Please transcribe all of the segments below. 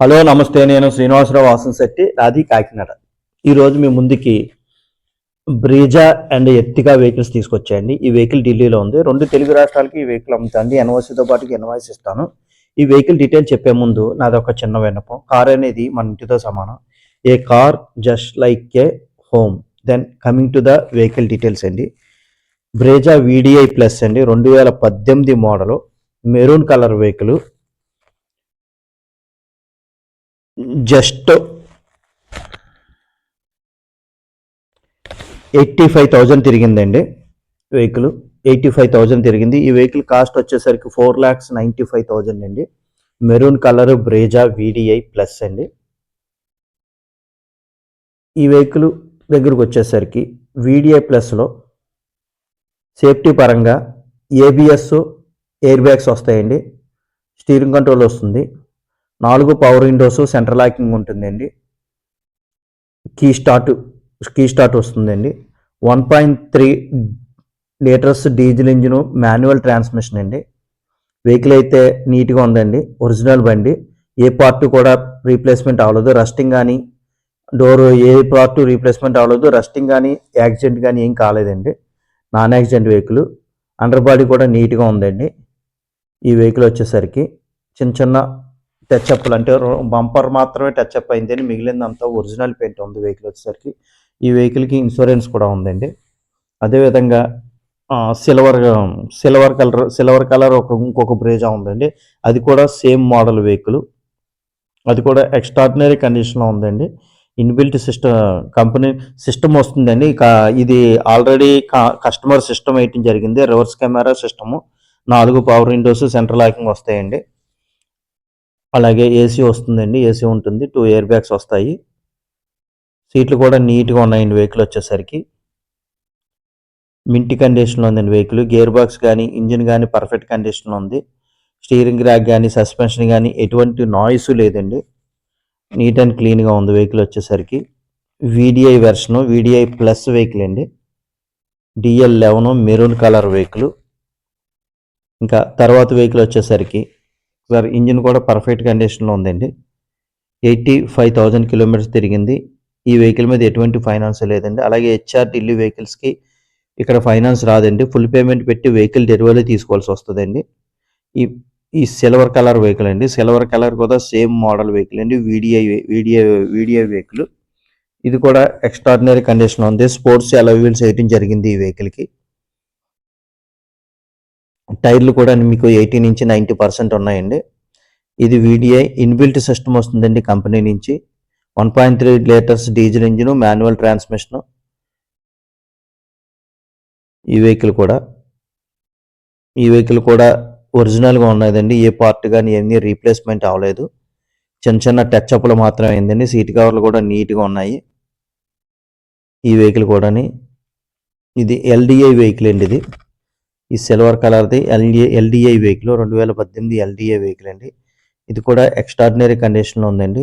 Hello నమస్తే, నేను శ్రీనివాసరావు వాసంశెట్టి, రాధి కాకినాడ. ఈరోజు మీ ముందుకి బ్రీజా అండ్ ఎర్టిగా వెహికల్స్ తీసుకొచ్చాయండి. ఈ వెహికల్ ఢిల్లీలో ఉంది. 2 తెలుగు రాష్ట్రాలకి ఈ వెహికల్ అమ్ముతుంది. ఎన్ఓసితో పాటు ఇన్వాయిస్ ఇస్తాను. ఈ వెహికల్ డీటెయిల్ చెప్పే ముందు నాది ఒక చిన్న విన్నపం. కార్ అనేది మన ఇంటితో సమానం. A car just like a home. Then coming to the vehicle details అండి. బ్రీజా VDI ప్లస్ అండి, 2018 model, maroon colour vehicle. Just 85,000 తిరిగిందండి వెహికల్. 85,000 తిరిగింది. ఈ వెహికల్ కాస్ట్ వచ్చేసరికి 4,95,000 అండి. Maroon colour Brezza VDI plus అండి. ఈ వెహికల్ దగ్గరకు వచ్చేసరికి VDI ప్లస్లో సేఫ్టీ పరంగా ABS ఎయిర్ బ్యాగ్స్ వస్తాయండి. స్టీరింగ్ కంట్రోల్ వస్తుంది. 4 పవర్ విండోస్, సెంట్రల్ లాకింగ్ ఉంటుందండి. కీ స్టార్ట్ వస్తుందండి. 1.3 litres diesel engine, manual transmission అండి. వెహికల్ అయితే నీట్గా ఉందండి. ఒరిజినల్ బండి. ఏ పార్ట్ కూడా రీప్లేస్మెంట్ అవ్వలేదు. రస్టింగ్ కానీ డోర్ ఏ పార్ట్ రీప్లేస్మెంట్ అవ్వలేదు. రస్టింగ్ కానీ యాక్సిడెంట్ కానీ ఏం కాలేదండి. Non accident vehicle. Under body కూడా నీట్గా ఉందండి. ఈ వెహికల్ వచ్చేసరికి చిన్న టచ్అప్లు, అంటే బంపర్ మాత్రమే టచ్అప్ అయిందని, మిగిలిందంతా ఒరిజినల్ పెయింట్ ఉంది వెహికల్ వచ్చేసరికి. ఈ వెహికల్కి ఇన్సూరెన్స్ కూడా ఉందండి. అదేవిధంగా సిల్వర్ కలర్ ఇంకొక బ్రీజా ఉందండి. అది కూడా సేమ్ మోడల్ వెహికల్. అది కూడా ఎక్స్ట్రాడినరీ కండిషన్లో ఉందండి. ఇన్బిల్ట్ కంపెనీ సిస్టమ్ వస్తుందండి. ఇది ఆల్రెడీ కస్టమర్ సిస్టమ్ వేయటం జరిగింది. Reverse camera system, 4 power Windows, central locking వస్తాయండి. అలాగే AC వస్తుందండి. AC ఉంటుంది. 2 ఎయిర్ బ్యాగ్స్ వస్తాయి. సీట్లు కూడా నీట్గా ఉన్నాయండి. వెహికల్ వచ్చేసరికి మింటి కండిషన్లో ఉందండి వెహికల్. గేర్ బాక్స్ కానీ ఇంజిన్ కానీ పర్ఫెక్ట్ కండిషన్లో ఉంది. స్టీరింగ్ ర్యాక్ కానీ సస్పెన్షన్ కానీ ఎటువంటి నాయిస్ లేదండి. నీట్ అండ్ క్లీన్గా ఉంది వెహికల్ వచ్చేసరికి. VDI version, VDI plus vehicle అండి. DL11 maroon colour vehicle. ఇంకా తర్వాత వెహికల్ వచ్చేసరికి ఇంజిన్ కూడా పర్ఫెక్ట్ కండిషన్లో ఉందండి. 85,000 కిలోమీటర్స్ తిరిగింది. ఈ వెహికల్ మీద ఎటువంటి ఫైనాన్స్ లేదండి. అలాగే HR ఢిల్లీ వెహికల్స్కి ఇక్కడ ఫైనాన్స్ రాదండి. ఫుల్ పేమెంట్ పెట్టి వెహికల్ డెలివరీ తీసుకోవాల్సి వస్తుందండి. ఈ సిల్వర్ కలర్ వెహికల్ అండి. సిల్వర్ కలర్ కూడా సేమ్ మోడల్ వెహికల్ అండి. VDI vehicle. ఇది కూడా ఎక్స్ట్రాడినరీ కండిషన్లో ఉంది. స్పోర్ట్స్ అలాయ్ వీల్స్ వేయటం జరిగింది ఈ వెహికల్కి. టైర్లు కూడా మీకు 80 నుంచి 90% ఉన్నాయండి. ఇది VDI ఇన్బిల్ట్ సిస్టమ్ వస్తుందండి కంపెనీ నుంచి. 1.3 litres diesel engine, manual transmission. ఈ వెహికల్ కూడా ఒరిజినల్గా ఉన్నదండి. ఏ పార్ట్ కానీ ఏమీ రీప్లేస్మెంట్ అవ్వలేదు. చిన్న టచ్అప్లు మాత్రమే అయిందండి. సీట్ కవర్లు కూడా నీట్గా ఉన్నాయి. ఈ వెహికల్ కూడాని ఇది LDI వెహికల్ అండి. ఇది ఈ సిల్వర్ కలర్ది LDI వెహికల్, 2018 LDI వెహికల్ అండి. ఇది కూడా ఎక్స్ట్రాడినరీ కండిషన్లో ఉందండి.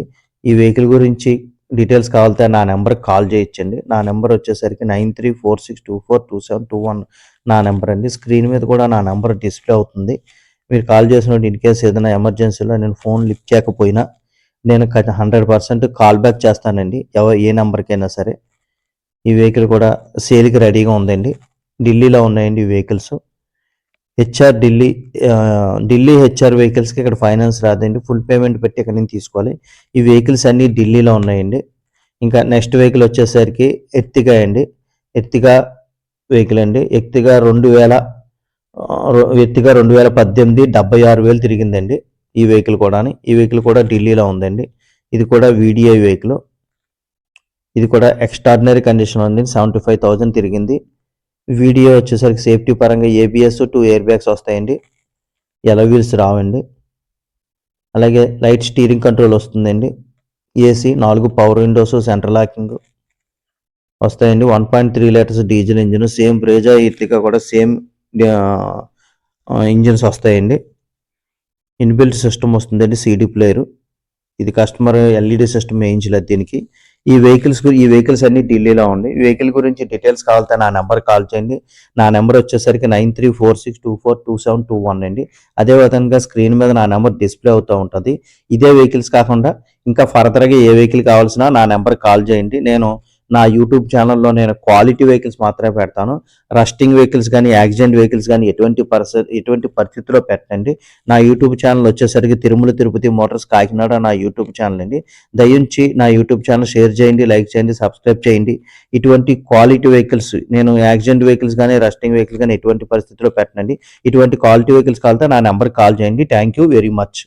ఈ వెహికల్ గురించి డీటెయిల్స్ కావాలంటే నా నెంబర్కి కాల్ చేయొచ్చండి. నా నెంబర్ వచ్చేసరికి 9346242721 నా నెంబర్ అండి. స్క్రీన్ మీద కూడా నా నెంబర్ డిస్ప్లే అవుతుంది. మీరు కాల్ చేసినప్పుడు ఇన్ కేసు ఏదైనా ఎమర్జెన్సీలో నేను ఫోన్ లిఫ్ట్ చేయకపోయినా నేను 100% కాల్ బ్యాక్ చేస్తానండి, ఏ నెంబర్కైనా సరే. ఈ వెహికల్ కూడా సేల్కి రెడీగా ఉందండి. ఢిల్లీలో ఉన్నాయండి ఈ వెహికల్స్. ఢిల్లీ HR వెహికల్స్కి ఇక్కడ ఫైనాన్స్ రాదండి. ఫుల్ పేమెంట్ పెట్టి ఇక్కడ నుంచి తీసుకోవాలి. ఈ వెహికల్స్ అన్నీ ఢిల్లీలో ఉన్నాయండి. ఇంకా నెక్స్ట్ వెహికల్ వచ్చేసరికి ఎర్టిగా అండి. ఎర్టిగా వెహికల్ అండి. ఎర్టిగా 2018 76,000 తిరిగిందండి. ఈ వెహికల్ కూడా ఢిల్లీలో ఉందండి. ఇది కూడా VDI వెహికల్. ఇది కూడా ఎక్స్ట్రాడినరీ కండిషన్ ఉంది. 75,000 తిరిగింది. VDI వచ్చేసరికి సేఫ్టీ పరంగా ABS, 2 ఎయిర్ బ్యాగ్స్ వస్తాయండి. అలాయ్ వీల్స్ రావండి. అలాగే లైట్ స్టీరింగ్ కంట్రోల్ వస్తుందండి. AC, 4 power Windows, central locking వస్తాయండి. 1.3 litres diesel engine. Same Brezza Ertiga కూడా సేమ్ ఇంజిన్స్ వస్తాయండి. ఇన్బిల్ట్ సిస్టమ్ వస్తుందండి. CD player. ఇది కస్టమర్ LED సిస్టమ్ వేయించలేదు దీనికి. ఈ వెహికల్స్ అన్ని ఢిల్లీలో ఉంది. ఈ వెహికల్ గురించి డీటెయిల్స్ కావాలంటే నా నెంబర్ కాల్ చేయండి. నా నెంబర్ వచ్చేసరికి 9346242721 అండి. అదే విధంగా స్క్రీన్ మీద నా నెంబర్ డిస్ప్లే అవుతూ ఉంటుంది. ఇదే వెహికల్స్ కాకుండా ఇంకా ఫర్దర్గా ఏ వెహికల్ కావాల్సినా నా నెంబర్ కాల్ చేయండి. నేను నా యూట్యూబ్ ఛానల్లో నేను క్వాలిటీ వెహికల్స్ మాత్రమే పెడతాను. రస్టింగ్ వెహికల్స్ కానీ యాక్సిడెంట్ వెహికల్స్ కానీ ఎటువంటి పరిస్థితుల్లో పెట్టండి. నా యూట్యూబ్ ఛానల్ వచ్చేసరికి తిరుమల తిరుపతి మోటార్స్ కాకినాడ నా యూట్యూబ్ ఛానల్ అండి. దయించి నా యూట్యూబ్ ఛానల్ షేర్ చేయండి, లైక్ చేయండి, సబ్స్క్రైబ్ చేయండి. ఇటువంటి క్వాలిటీ వెహికల్స్ నేను యాక్సిడెంట్ వెహికల్స్ కానీ రస్టింగ్ వెహికల్స్ కానీ ఎటువంటి పరిస్థితుల్లో పెట్టండి. ఇటువంటి క్వాలిటీ వెహికల్స్ కావాలంటే నా నెంబర్ కాల్ చేయండి. Thank you very much.